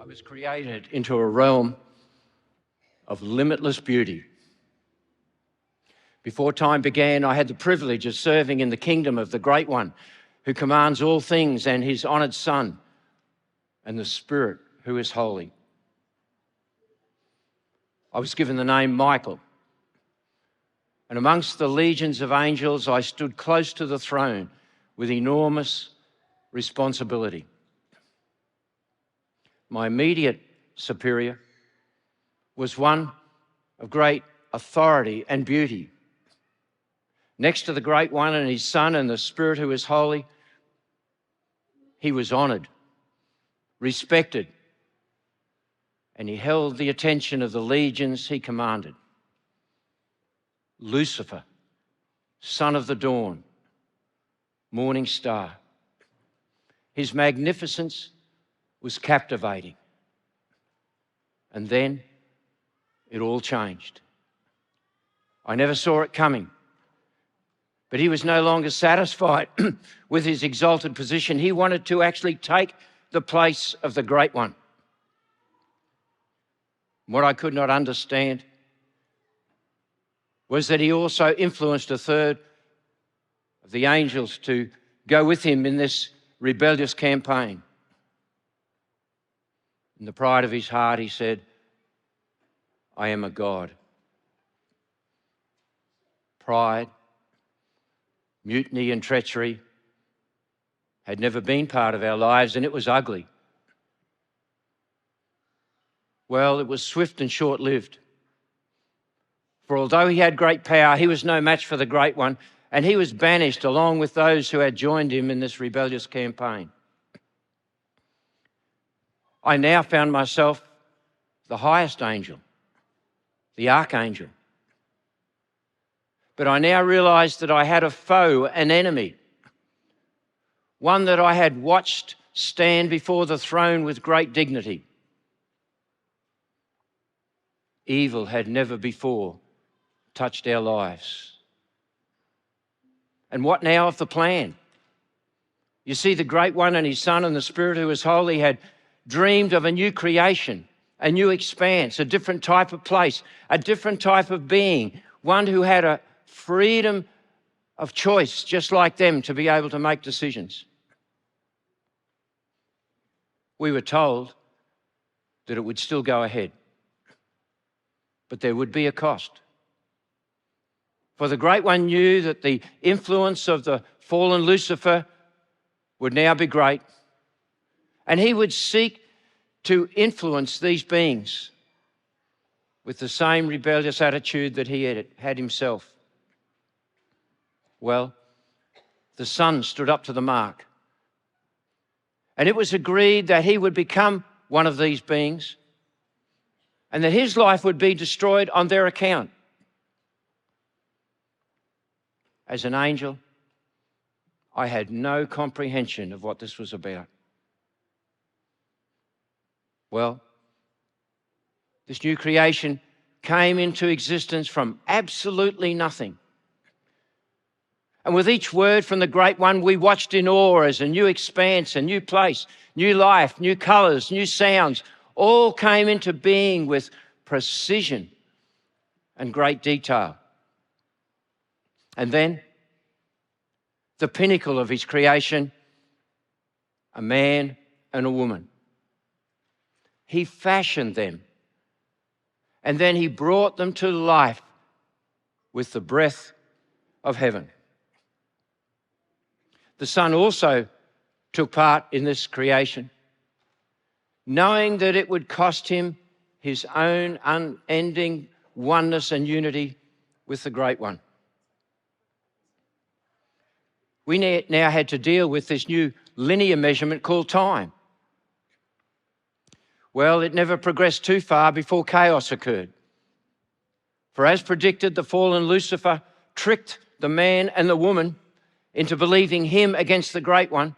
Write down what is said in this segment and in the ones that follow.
was created into a realm of limitless beauty. Before time began, I had the privilege of serving in the kingdom of the Great One, who commands all things, and his honoured Son, and the Spirit, who is holy. I was given the name Michael, and amongst the legions of angels, I stood close to the throne with enormous responsibility. My immediate superior was one of great authority and beauty. Next to the Great One and his Son and the Spirit who is holy, he was honoured, respected, and he held the attention of the legions he commanded. Lucifer, son of the dawn, morning star. His magnificence was captivating. And then it all changed. I never saw it coming. But he was no longer satisfied with his exalted position. He wanted to actually take the place of the Great One. What I could not understand was that he also influenced a third of the angels to go with him in this rebellious campaign. In the pride of his heart, he said, I am a god. Pride, mutiny and treachery had never been part of our lives, and it was ugly. Well, it was swift and short-lived. For although he had great power, he was no match for the Great One, and he was banished along with those who had joined him in this rebellious campaign. I now found myself the highest angel, the archangel. But I now realized that I had a foe, an enemy, one that I had watched stand before the throne with great dignity. Evil had never before touched our lives. And what now of the plan? You see, the Great One and his Son and the Spirit who is holy had dreamed of a new creation, a new expanse, a different type of place, a different type of being, one who had a freedom of choice, just like them, to be able to make decisions. We were told that it would still go ahead, but there would be a cost. For the Great One knew that the influence of the fallen Lucifer would now be great, and he would seek to influence these beings with the same rebellious attitude that he had himself. Well, the Son stood up to the mark, and it was agreed that he would become one of these beings and that his life would be destroyed on their account. As an angel, I had no comprehension of what this was about. Well, this new creation came into existence from absolutely nothing. And with each word from the Great One, we watched in awe as a new expanse, a new place, new life, new colours, new sounds, all came into being with precision and great detail. And then, the pinnacle of his creation, a man and a woman. He fashioned them, and then he brought them to life with the breath of heaven. The Son also took part in this creation, knowing that it would cost him his own unending oneness and unity with the Great One. We now had to deal with this new linear measurement called time. Well, it never progressed too far before chaos occurred. For as predicted, the fallen Lucifer tricked the man and the woman into believing him against the Great One.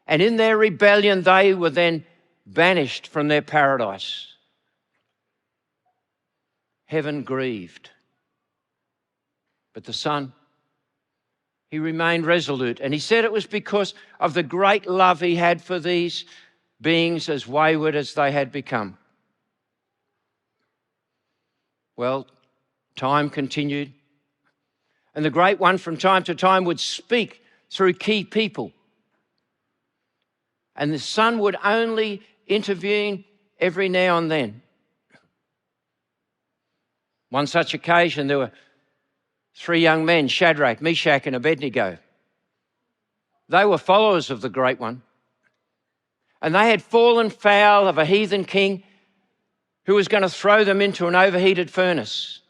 And in their rebellion, they were then banished from their paradise. Heaven grieved. But the Son, he remained resolute. And he said it was because of the great love he had for these beings as wayward as they had become. Well, time continued, and the Great One from time to time would speak through key people, and the Son would only intervene every now and then. One such occasion, there were 3 young men, Shadrach, Meshach, and Abednego. They were followers of the Great One, and they had fallen foul of a heathen king who was going to throw them into an overheated furnace.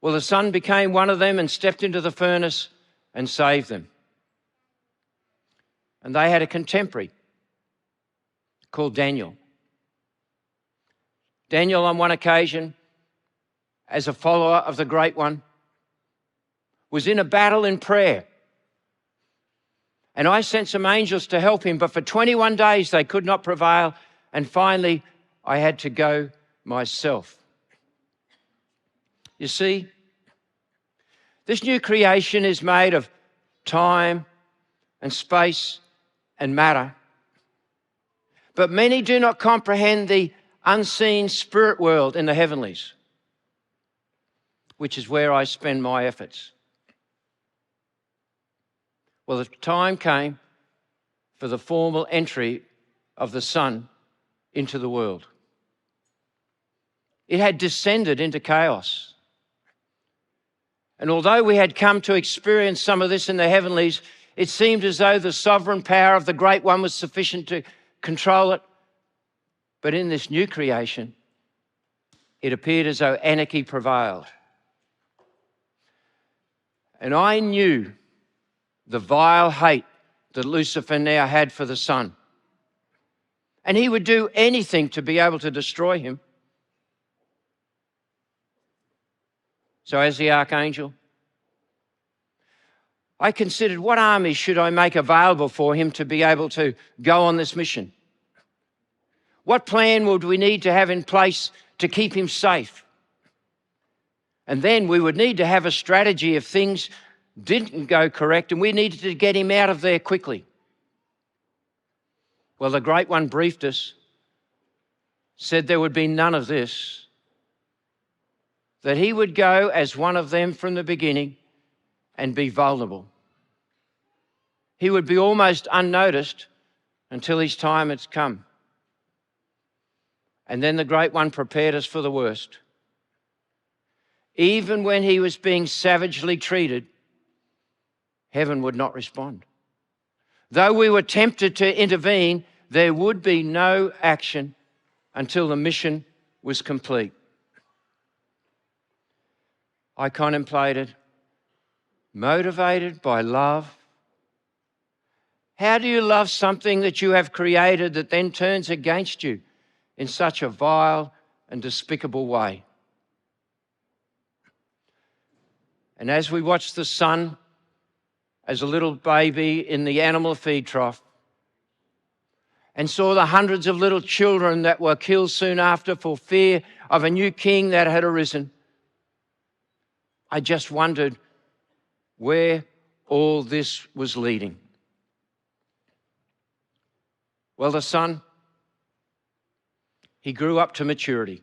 Well, the Son became one of them and stepped into the furnace and saved them. And they had a contemporary called Daniel. Daniel, on one occasion, as a follower of the Great One, was in a battle in prayer. And I sent some angels to help him, but for 21 days they could not prevail, and finally I had to go myself. You see, this new creation is made of time and space and matter, but many do not comprehend the unseen spirit world in the heavenlies, which is where I spend my efforts. Well, the time came for the formal entry of the Son into the world. It had descended into chaos. And although we had come to experience some of this in the heavenlies, it seemed as though the sovereign power of the Great One was sufficient to control it. But in this new creation, it appeared as though anarchy prevailed. And I knew the vile hate that Lucifer now had for the Son. And he would do anything to be able to destroy him. So as the archangel, I considered what armies should I make available for him to be able to go on this mission? What plan would we need to have in place to keep him safe? And then we would need to have a strategy if things didn't go correct and we needed to get him out of there quickly. Well, the Great One briefed us, said there would be none of this, that he would go as one of them from the beginning and be vulnerable. He would be almost unnoticed until his time had come. And then the Great One prepared us for the worst. Even when he was being savagely treated, heaven would not respond. Though we were tempted to intervene, there would be no action until the mission was complete. I contemplated, motivated by love. How do you love something that you have created that then turns against you in such a vile and despicable way? And as we watched the Son as a little baby in the animal feed trough and saw the hundreds of little children that were killed soon after for fear of a new king that had arisen, I just wondered where all this was leading. Well, the Son, he grew up to maturity.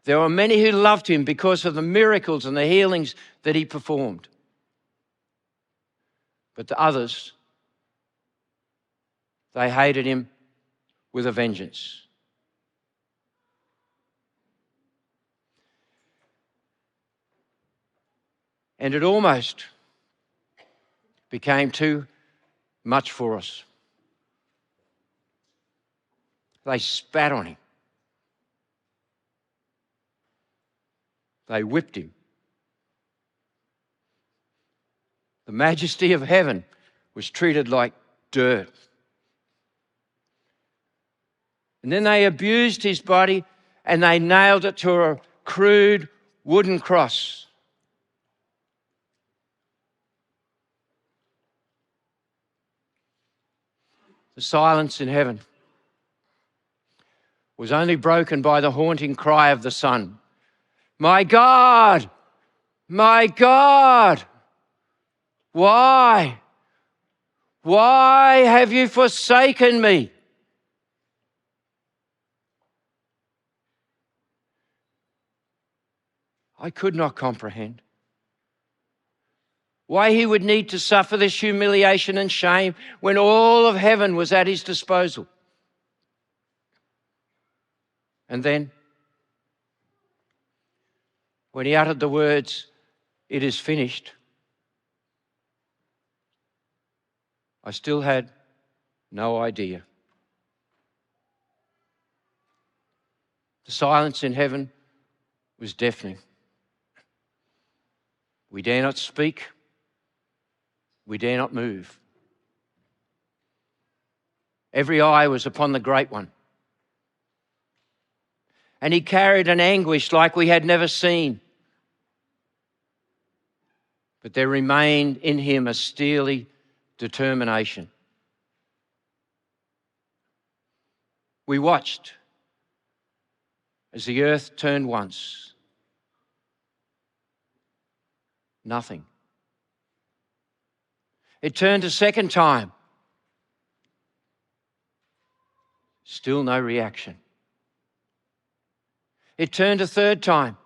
There were many who loved him because of the miracles and the healings that he performed. But the others, they hated him with a vengeance. And it almost became too much for us. They spat on him. They whipped him. The majesty of heaven was treated like dirt. And then they abused his body and they nailed it to a crude wooden cross. The silence in heaven was only broken by the haunting cry of the Son. My God, why have you forsaken me? I could not comprehend. Why he would need to suffer this humiliation and shame when all of heaven was at his disposal. And then, when he uttered the words, "It is finished," I still had no idea. The silence in heaven was deafening. We dare not speak. We dare not move. Every eye was upon the Great One. And he carried an anguish like we had never seen. But there remained in him a steely determination. We watched as the earth turned once. Nothing. It turned a second time. Still no reaction. It turned a third time.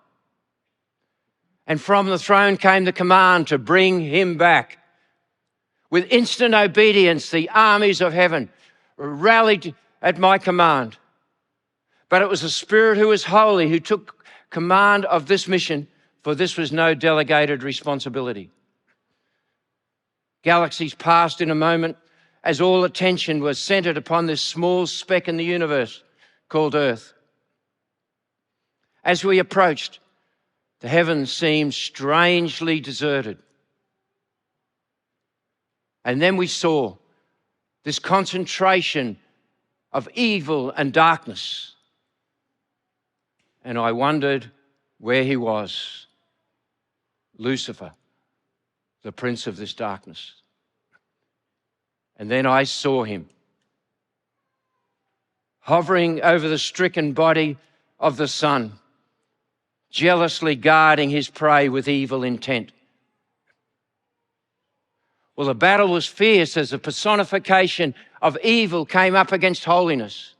And from the throne came the command to bring him back. With instant obedience, the armies of heaven rallied at my command. But it was the Spirit who was holy who took command of this mission, for this was no delegated responsibility. Galaxies passed in a moment as all attention was centered upon this small speck in the universe called Earth. As we approached, the heavens seemed strangely deserted. And then we saw this concentration of evil and darkness. And I wondered where he was, Lucifer, the prince of this darkness. And then I saw him hovering over the stricken body of the sun, jealously guarding his prey with evil intent. Well, the battle was fierce as the personification of evil came up against holiness.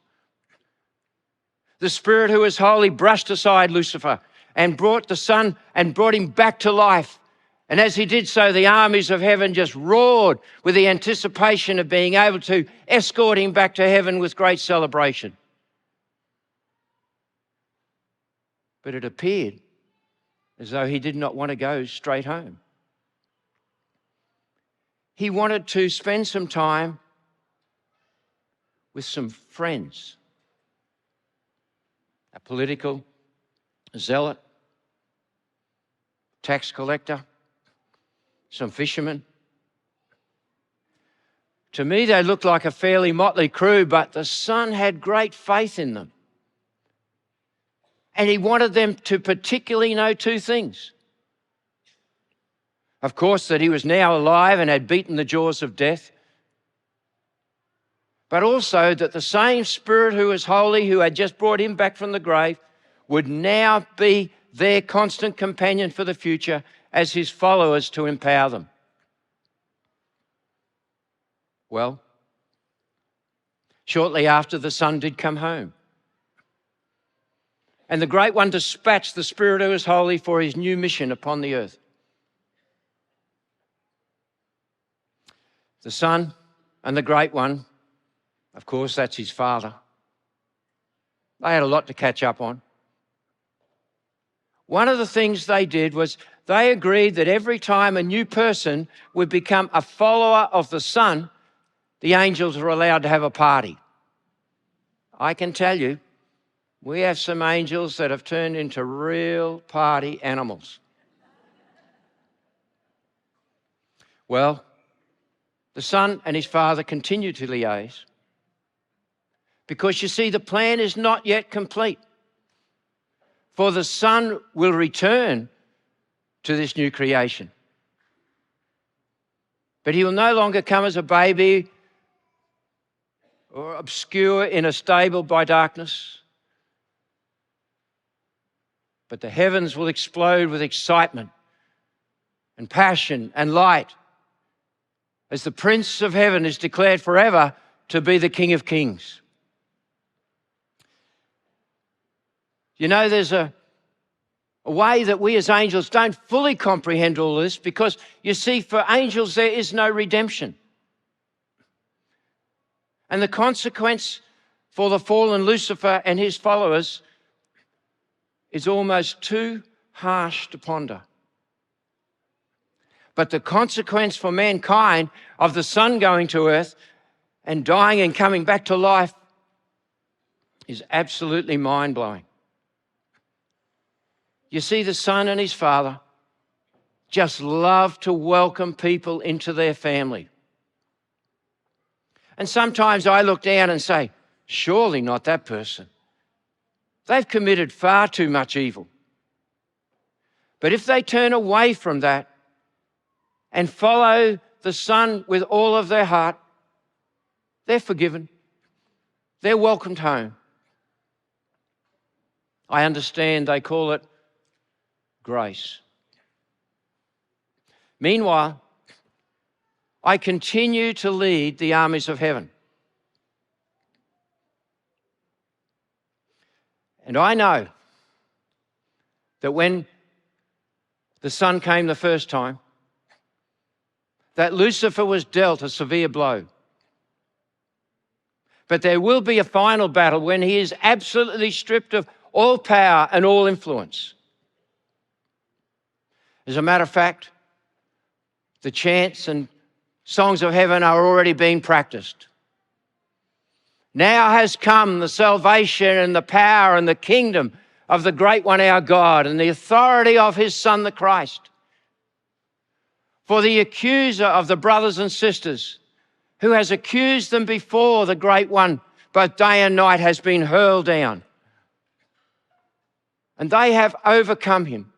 The Spirit who is holy brushed aside Lucifer and brought the Son and brought him back to life. And as he did so, the armies of heaven just roared with the anticipation of being able to escort him back to heaven with great celebration. But it appeared as though he did not want to go straight home. He wanted to spend some time with some friends, a political zealot, tax collector, some fishermen. To me, they looked like a fairly motley crew, but the Son had great faith in them. And he wanted them to particularly know two things. Of course, that he was now alive and had beaten the jaws of death, but also that the same Spirit who is holy, who had just brought him back from the grave, would now be their constant companion for the future as his followers to empower them. Well, shortly after, the Son did come home. And the Great One dispatched the Spirit who is holy for his new mission upon the earth. The Son and the Great One, of course, that's his Father. They had a lot to catch up on. One of the things they did was they agreed that every time a new person would become a follower of the Son, the angels were allowed to have a party. I can tell you, we have some angels that have turned into real party animals. Well, the Son and his Father continue to liaise because, you see, the plan is not yet complete. For the Son will return to this new creation. But he will no longer come as a baby or obscure in a stable by darkness. But the heavens will explode with excitement and passion and light as the Prince of Heaven is declared forever to be the King of Kings. You know, there's a a way that we as angels don't fully comprehend all this, because you see, for angels there is no redemption. And the consequence for the fallen Lucifer and his followers is almost too harsh to ponder. But the consequence for mankind of the Son going to earth and dying and coming back to life is absolutely mind-blowing. You see, the Son and his Father just love to welcome people into their family. And sometimes I look down and say, surely not that person. They've committed far too much evil. But if they turn away from that and follow the Son with all of their heart, they're forgiven. They're welcomed home. I understand they call it grace. Meanwhile, I continue to lead the armies of heaven. And I know that when the Son came the first time, that Lucifer was dealt a severe blow. But there will be a final battle when he is absolutely stripped of all power and all influence. As a matter of fact, the chants and songs of heaven are already being practiced. Now has come the salvation and the power and the kingdom of the great one, our God, and the authority of his Son, the Christ. For the accuser of the brothers and sisters, who has accused them before the great one, both day and night, has been hurled down. And they have overcome him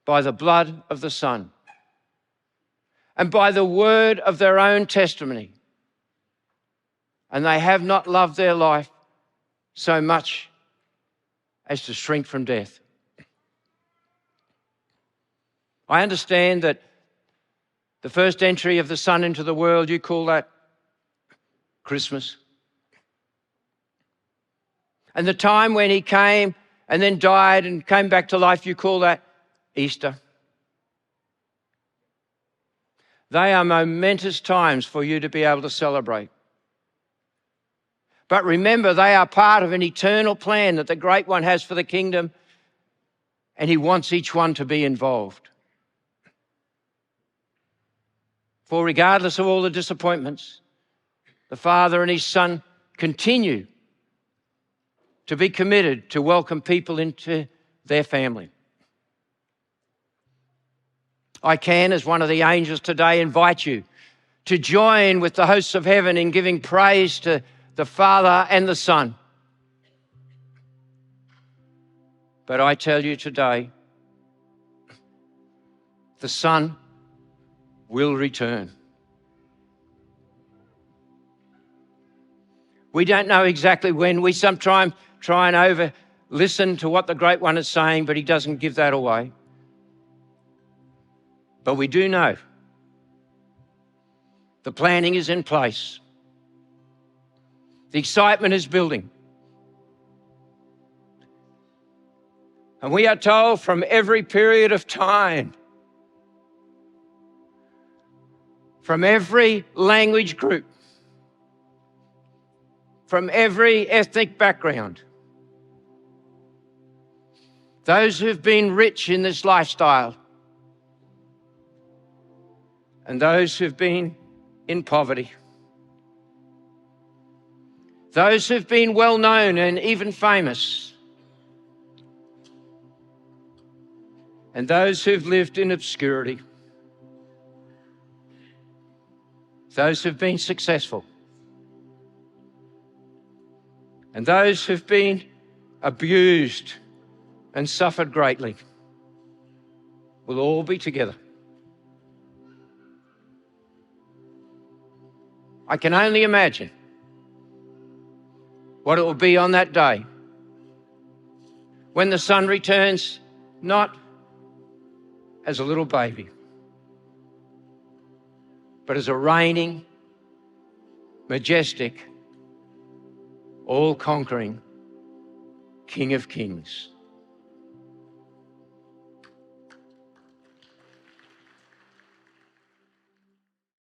by the blood of the Son and by the word of their own testimony. And they have not loved their life so much as to shrink from death. I understand that the first entry of the Son into the world, you call that Christmas. And the time when he came and then died and came back to life, you call that Easter. They are momentous times for you to be able to celebrate. But remember, they are part of an eternal plan that the Great One has for the kingdom, and he wants each one to be involved. For regardless of all the disappointments, the Father and his Son continue to be committed to welcome people into their family. I can, as one of the angels today, invite you to join with the hosts of heaven in giving praise to the Father and the Son. But I tell you today, the Son will return. We don't know exactly when. We sometimes try and listen to what the Great One is saying, but he doesn't give that away. But we do know the planning is in place. The excitement is building. And we are told from every period of time, from every language group, from every ethnic background, those who've been rich in this lifestyle and those who've been in poverty, those who've been well known and even famous, and those who've lived in obscurity, those who've been successful, and those who've been abused and suffered greatly, will all be together. I can only imagine what it will be on that day when the Son returns, not as a little baby, but as a reigning, majestic, all-conquering King of Kings.